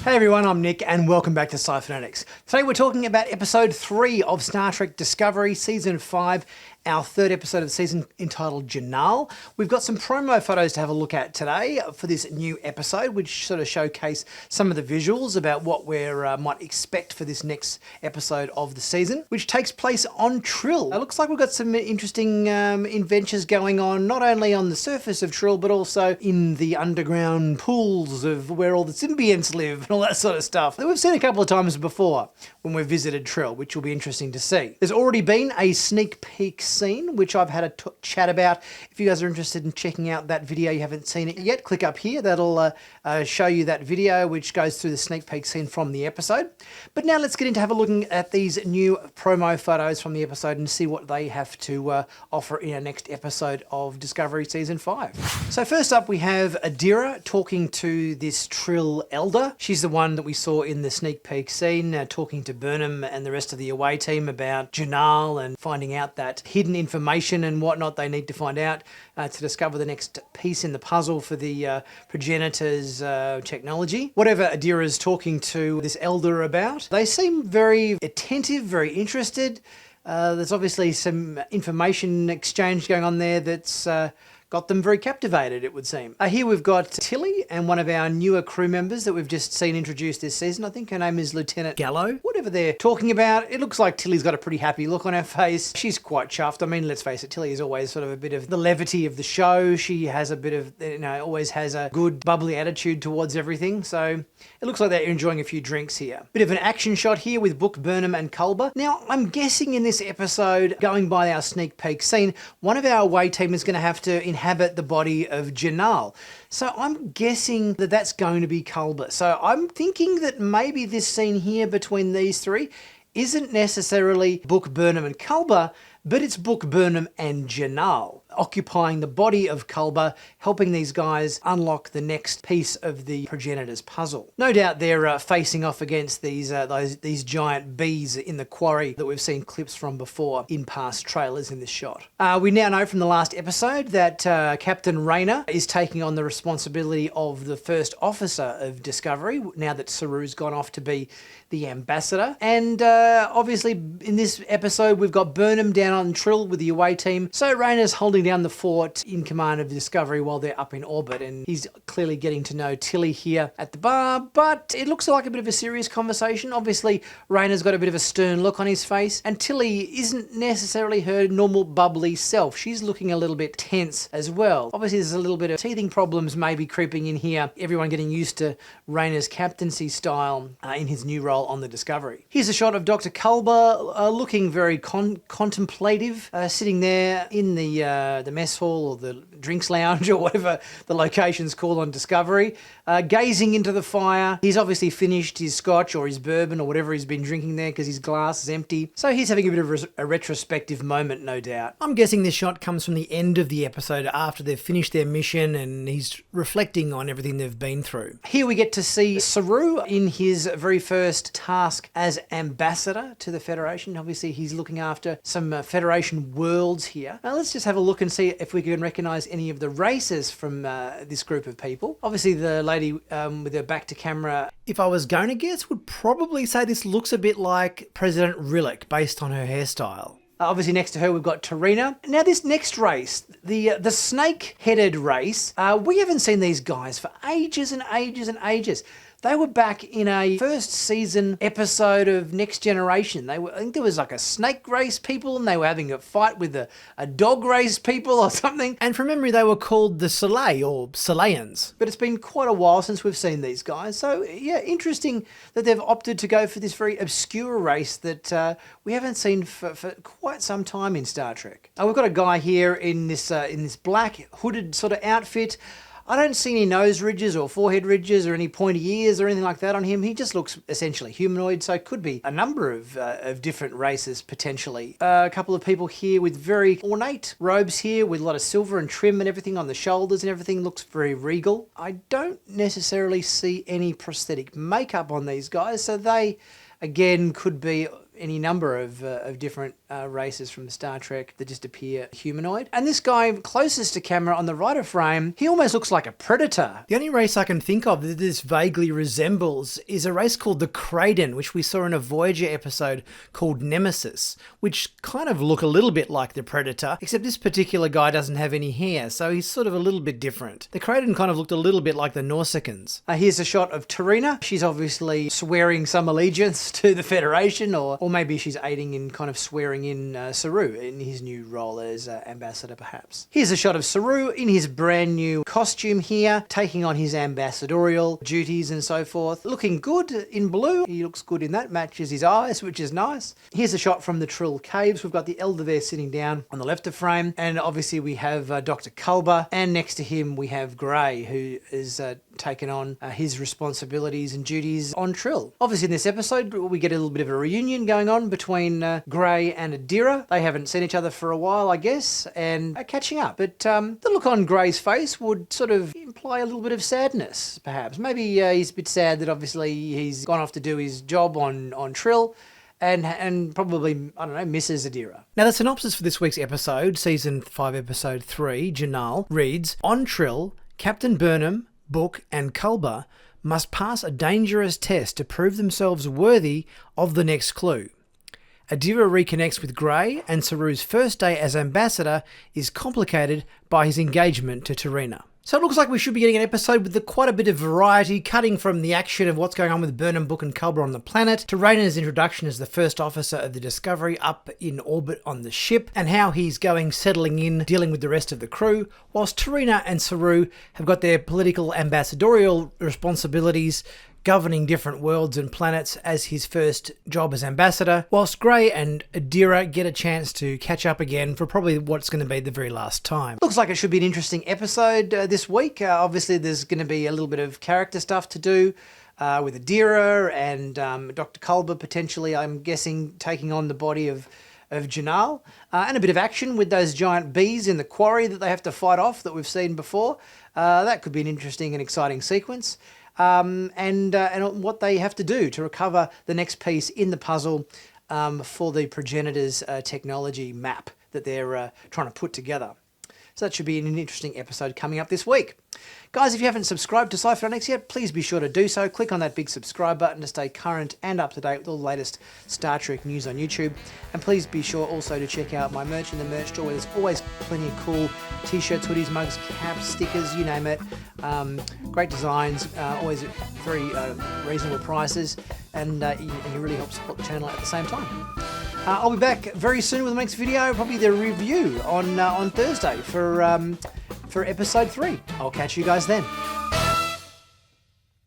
Hey everyone, I'm Nick and welcome back to Sci-Finatics. Today we're talking about episode 3 of Star Trek Discovery, season 5, our third episode of the season entitled Jinaal. We've got some promo photos to have a look at today for this new episode, which sort of showcase some of the visuals about what we might expect for this next episode of the season, which takes place on Trill. It looks like we've got some interesting adventures going on, not only on the surface of Trill, but also in the underground pools of where all the symbionts live and all that sort of stuff that we've seen a couple of times before when we've visited Trill, which will be interesting to see. There's already been a sneak peek scene, which I've had a chat about. If you guys are interested in checking out that video, you haven't seen it yet, click up here. That'll show you that video, which goes through the sneak peek scene from the episode. But now let's get into have a look at these new promo photos from the episode and see what they have to offer in our next episode of Discovery Season 5. So first up, we have Adira talking to this Trill elder. She's the one that we saw in the sneak peek scene, talking to Burnham and the rest of the away team about Jinaal and finding out that hidden information and whatnot they need to find out to discover the next piece in the puzzle for the progenitors' technology. Whatever Adira's talking to this elder about, they seem very attentive, very interested. There's obviously some information exchange going on there that's got them very captivated, it would seem. Here we've got Tilly and one of our newer crew members that we've just seen introduced this season. I think her name is Lieutenant Gallo. Whatever they're talking about, it looks like Tilly's got a pretty happy look on her face. She's quite chuffed. I mean, let's face it, Tilly is always sort of a bit of the levity of the show. She has a bit of, always has a good bubbly attitude towards everything. So it looks like they're enjoying a few drinks here. Bit of an action shot here with Book, Burnham and Culber. Now, I'm guessing in this episode, going by our sneak peek scene, one of our away team is going to have to inhabit the body of Jinaal. So I'm guessing that that's going to be Culber. So I'm thinking that maybe this scene here between these three isn't necessarily Book, Burnham and Culber, but it's Book, Burnham and Jinaal occupying the body of Culber, helping these guys unlock the next piece of the progenitor's puzzle. No doubt they're facing off against these giant bees in the quarry that we've seen clips from before in past trailers in this shot. We now know from the last episode that Captain Rayner is taking on the responsibility of the first officer of Discovery now that Saru's gone off to be the ambassador. And obviously in this episode we've got Burnham down on Trill with the away team. So Rayner's holding down the fort in command of Discovery while they're up in orbit, and he's clearly getting to know Tilly here at the bar, but it looks like a bit of a serious conversation. Obviously Rayner's got a bit of a stern look on his face, and Tilly isn't necessarily her normal bubbly self. She's looking a little bit tense as well. Obviously there's a little bit of teething problems maybe creeping in here, everyone getting used to Rayner's captaincy style in his new role on the Discovery. Here's a shot of Dr. Culber looking very contemplative, sitting there in the mess hall or the drinks lounge or whatever the location's called on Discovery, gazing into the fire. He's obviously finished his scotch or his bourbon or whatever he's been drinking there because his glass is empty. So he's having a bit of a retrospective moment, no doubt. I'm guessing this shot comes from the end of the episode after they've finished their mission and he's reflecting on everything they've been through. Here we get to see Saru in his very first task as ambassador to the Federation. Obviously he's looking after some Federation worlds here. Now let's just have a look and see if we can recognise any of the races from this group of people. Obviously the lady with her back to camera, if I was going to guess, would probably say this looks a bit like President Rillick based on her hairstyle. Obviously next to her we've got Tarina. Now this next race, the snake-headed race, we haven't seen these guys for ages and ages and ages. They were back in a first season episode of Next Generation. I think there was like a snake race people and they were having a fight with a dog race people or something. And from memory, they were called the Soleil or Soleils. But it's been quite a while since we've seen these guys. So yeah, interesting that they've opted to go for this very obscure race that we haven't seen for quite some time in Star Trek. We've got a guy here in this black hooded sort of outfit. I don't see any nose ridges or forehead ridges or any pointy ears or anything like that on him. He just looks essentially humanoid, so it could be a number of different races potentially. A couple of people here with very ornate robes here with a lot of silver and trim and everything on the shoulders and everything looks very regal. I don't necessarily see any prosthetic makeup on these guys, so they again could be any number of different races from Star Trek that just appear humanoid. And this guy closest to camera on the right of frame, he almost looks like a predator. The only race I can think of that this vaguely resembles is a race called the Cruzen, which we saw in a Voyager episode called Nemesis, which kind of look a little bit like the predator, except this particular guy doesn't have any hair, so he's sort of a little bit different. The Cruzen kind of looked a little bit like the Nausicaans. Here's a shot of Tarina. She's obviously swearing some allegiance to the Federation, or maybe she's aiding in kind of swearing in Saru in his new role as ambassador, perhaps. Here's a shot of Saru in his brand new costume here, taking on his ambassadorial duties and so forth. Looking good in blue. He looks good in that, matches his eyes, which is nice. Here's a shot from the Trill caves. We've got the Elder there sitting down on the left of frame, and obviously we have Dr. Culber, and next to him we have Gray, who is taken on his responsibilities and duties on Trill. Obviously in this episode we get a little bit of a reunion going on between Gray and Adira. They haven't seen each other for a while, I guess, and are catching up. But the look on Gray's face would sort of imply a little bit of sadness, perhaps. Maybe he's a bit sad that obviously he's gone off to do his job on Trill, and probably, I don't know, misses Adira. Now, the synopsis for this week's episode, Season 5, Episode 3, Jinaal, reads, on Trill, Captain Burnham, Book and Culber must pass a dangerous test to prove themselves worthy of the next clue. Adira reconnects with Gray, and Saru's first day as ambassador is complicated by his engagement to Tarina. So it looks like we should be getting an episode with quite a bit of variety, cutting from the action of what's going on with Burnham, Book and Culber on the planet, to Rayner's introduction as the first officer of the Discovery up in orbit on the ship, and how he's settling in, dealing with the rest of the crew, whilst Tarina and Saru have got their political ambassadorial responsibilities, governing different worlds and planets as his first job as ambassador, whilst Gray and Adira get a chance to catch up again for probably what's going to be the very last time. Looks like it should be an interesting episode this week. Obviously there's going to be a little bit of character stuff to do with Adira and Dr. Culber potentially, I'm guessing, taking on the body of Jinaal, and a bit of action with those giant bees in the quarry that they have to fight off that we've seen before. That could be an interesting and exciting sequence. And what they have to do to recover the next piece in the puzzle for the progenitors' technology map that they're trying to put together. So that should be an interesting episode coming up this week. Guys, if you haven't subscribed to Sci-Finatics yet, please be sure to do so. Click on that big subscribe button to stay current and up to date with all the latest Star Trek news on YouTube. And please be sure also to check out my merch in the merch store, where there's always plenty of cool t-shirts, hoodies, mugs, caps, stickers, you name it. Great designs, always at very reasonable prices, and you really help support the channel at the same time. I'll be back very soon with the next video, probably the review on Thursday for episode 3. I'll catch you guys then.